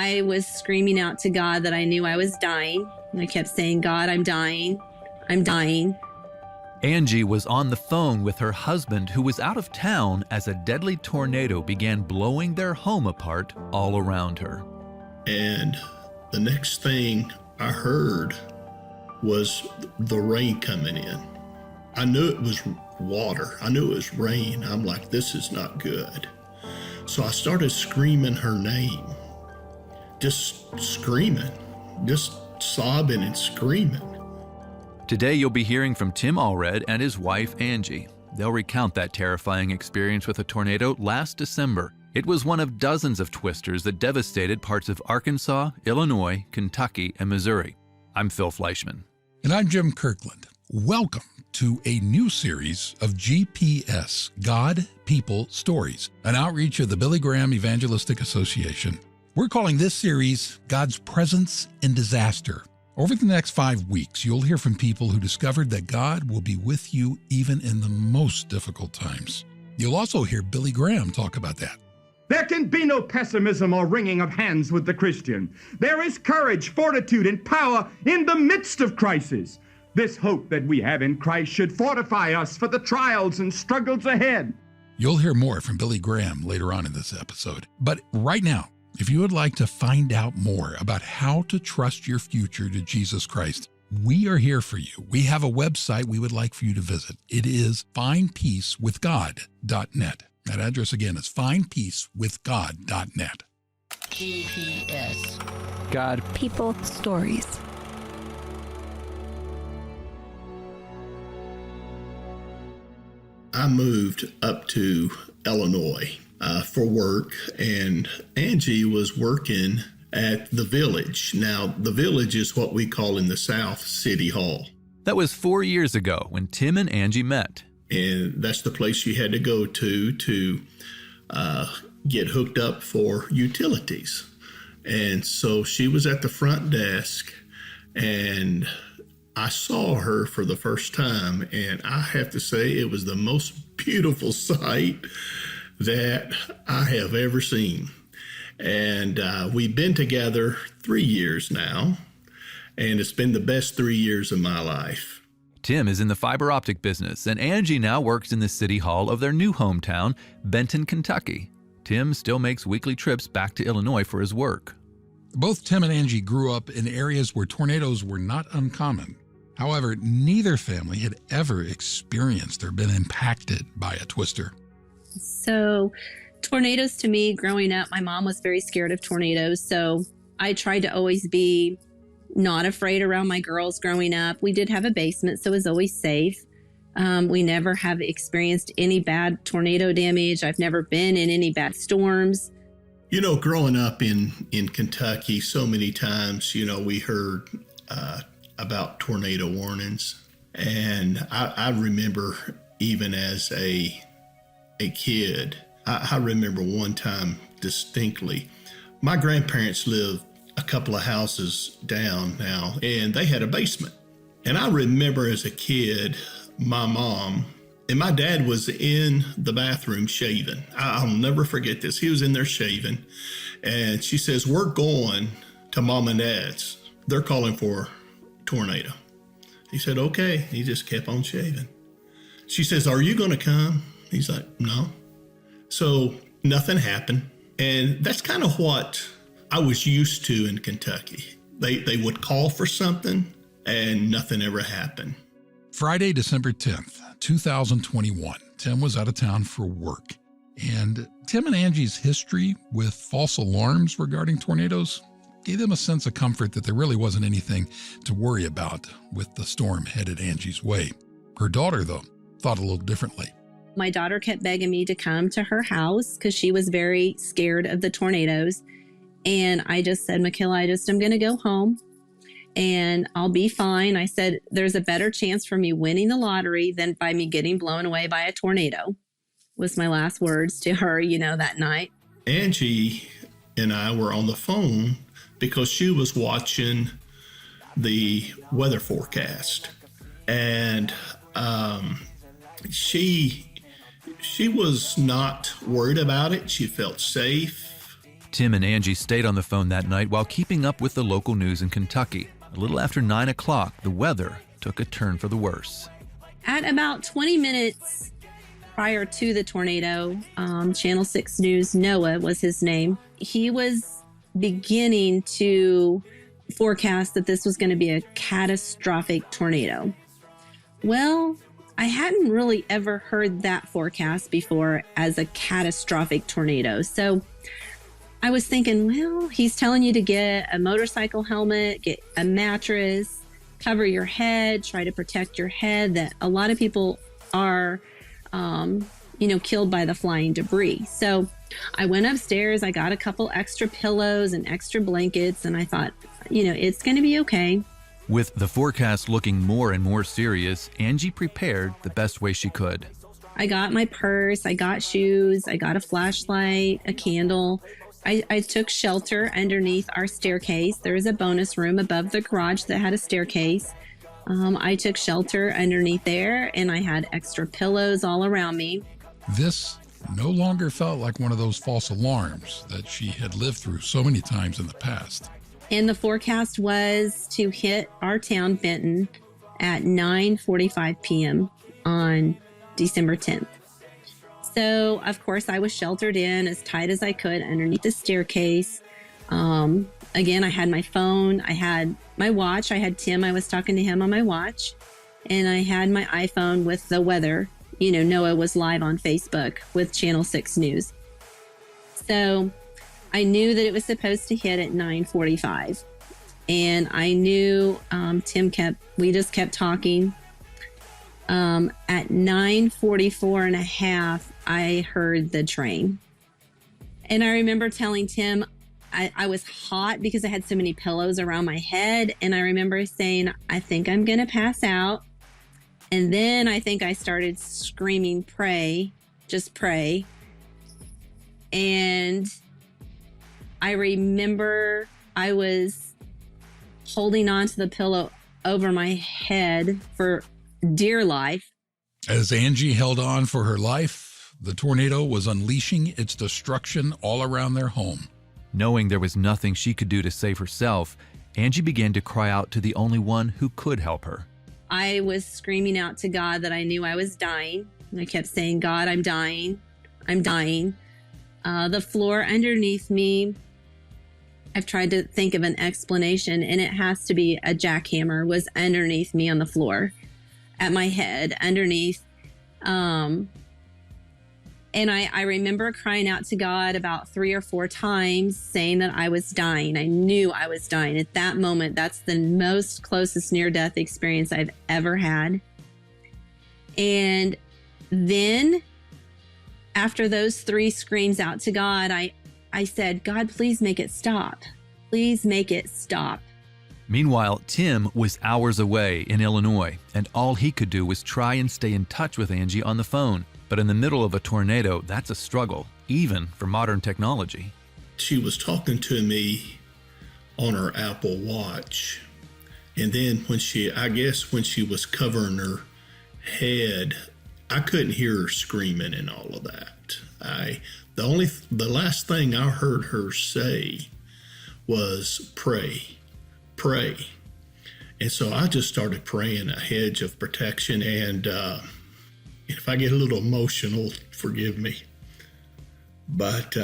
I was screaming out to God that I knew I was dying. And I kept saying, God, I'm dying. I'm dying. Angie was on the phone with her husband, who was out of town as a deadly tornado began blowing their home apart all around her. And the next thing I heard was the rain coming in. I knew it was water. I knew it was rain. I'm like, this is not good. So I started screaming her name, just screaming, just sobbing and screaming. Today you'll be hearing from Tim Allred and his wife Angie. They'll recount that terrifying experience with a tornado last December. It was one of dozens of twisters that devastated parts of Arkansas, Illinois, Kentucky, and Missouri. I'm Phil Fleischman. And I'm Jim Kirkland. Welcome to a new series of GPS, God, People, Stories, an outreach of the Billy Graham Evangelistic Association. We're calling this series God's Presence in Disaster. Over the next 5 weeks, you'll hear from people who discovered that God will be with you even in the most difficult times. You'll also hear Billy Graham talk about that. There can be no pessimism or wringing of hands with the Christian. There is courage, fortitude, and power in the midst of crisis. This hope that we have in Christ should fortify us for the trials and struggles ahead. You'll hear more from Billy Graham later on in this episode. But right now, if you would like to find out more about how to trust your future to Jesus Christ, we are here for you. We have a website we would like for you to visit. It is findpeacewithgod.net. That address again is findpeacewithgod.net. GPS. God. People. Stories. I moved up to Illinois for work, and Angie was working at the Village. Now, the Village is what we call in the South City Hall. That was 4 years ago when Tim and Angie met. And that's the place you had to go to get hooked up for utilities. And so she was at the front desk, and I saw her for the first time, and I have to say it was the most beautiful sight that I have ever seen. And we've been together 3 years now, and it's been the best 3 years of my life. Tim is in the fiber optic business, and Angie now works in the city hall of their new hometown, Benton, Kentucky. Tim still makes weekly trips back to Illinois for his work. Both Tim and Angie grew up in areas where tornadoes were not uncommon. However, neither family had ever experienced or been impacted by a twister. So tornadoes to me growing up, my mom was very scared of tornadoes. So I tried to always be not afraid around my girls growing up. We did have a basement, so it was always safe. We never have experienced any bad tornado damage. I've never been in any bad storms. You know, growing up in Kentucky, so many times, we heard about tornado warnings. And I remember even as a kid, I remember one time distinctly, my grandparents lived a couple of houses down now, and they had a basement. And I remember as a kid, my mom and my dad was in the bathroom shaving. I'll never forget this. He was in there shaving, and she says, "We're going to Mom and Dad's. They're calling for a tornado." He said, "Okay." He just kept on shaving. She says, "Are you going to come?" He's like, "No." So nothing happened. And that's kind of what I was used to in Kentucky. They would call for something and nothing ever happened. Friday, December 10th, 2021, Tim was out of town for work. And Tim and Angie's history with false alarms regarding tornadoes gave them a sense of comfort that there really wasn't anything to worry about with the storm headed Angie's way. Her daughter, though, thought a little differently. My daughter kept begging me to come to her house because she was very scared of the tornadoes. And I just said, "Michaela, I'm going to go home and I'll be fine." I said, "There's a better chance for me winning the lottery than by me getting blown away by a tornado," was my last words to her, that night. Angie and I were on the phone because she was watching the weather forecast. And she was not worried about it. She felt safe. Tim and Angie stayed on the phone that night while keeping up with the local news in Kentucky. A little after 9 o'clock, the weather took a turn for the worse. At about 20 minutes prior to the tornado, Channel 6 News, Noah was his name, he was beginning to forecast that this was going to be a catastrophic tornado. Well, I hadn't really ever heard that forecast before as a catastrophic tornado. So I was thinking, well, he's telling you to get a motorcycle helmet, get a mattress, cover your head, try to protect your head, that a lot of people are, killed by the flying debris. So I went upstairs, I got a couple extra pillows and extra blankets, and I thought, it's going to be okay. With the forecast looking more and more serious, Angie prepared the best way she could. I got my purse, I got shoes, I got a flashlight, a candle. I took shelter underneath our staircase. There was a bonus room above the garage that had a staircase. I took shelter underneath there, and I had extra pillows all around me. This no longer felt like one of those false alarms that she had lived through so many times in the past. And the forecast was to hit our town, Benton, at 9:45 p.m. on December 10th. So, of course, I was sheltered in as tight as I could underneath the staircase. Again, I had my phone, I had my watch, I had Tim, I was talking to him on my watch, and I had my iPhone with the weather. Noah was live on Facebook with Channel 6 News. So I knew that it was supposed to hit at 9:45. And I knew we just kept talking. At 9:44 and a half, I heard the train. And I remember telling Tim, I was hot because I had so many pillows around my head. And I remember saying, I think I'm going to pass out. And then I think I started screaming, pray, just pray. And I remember I was holding on to the pillow over my head for dear life. As Angie held on for her life, the tornado was unleashing its destruction all around their home. Knowing there was nothing she could do to save herself, Angie began to cry out to the only one who could help her. I was screaming out to God that I knew I was dying. I kept saying, God, I'm dying. I'm dying. The floor underneath me, I've tried to think of an explanation, and it has to be a jackhammer was underneath me on the floor at my head underneath. And I remember crying out to God about 3 or 4 times saying that I was dying. I knew I was dying. At that moment, that's the most closest near-death experience I've ever had. And then after those 3 screams out to God, I said, God, please make it stop. Please make it stop. Meanwhile, Tim was hours away in Illinois, and all he could do was try and stay in touch with Angie on the phone. But in the middle of a tornado, that's a struggle, even for modern technology. She was talking to me on her Apple Watch. And then when she was covering her head, I couldn't hear her screaming and all of that. The last thing I heard her say was pray, pray. And so I just started praying a hedge of protection. And if I get a little emotional, forgive me. But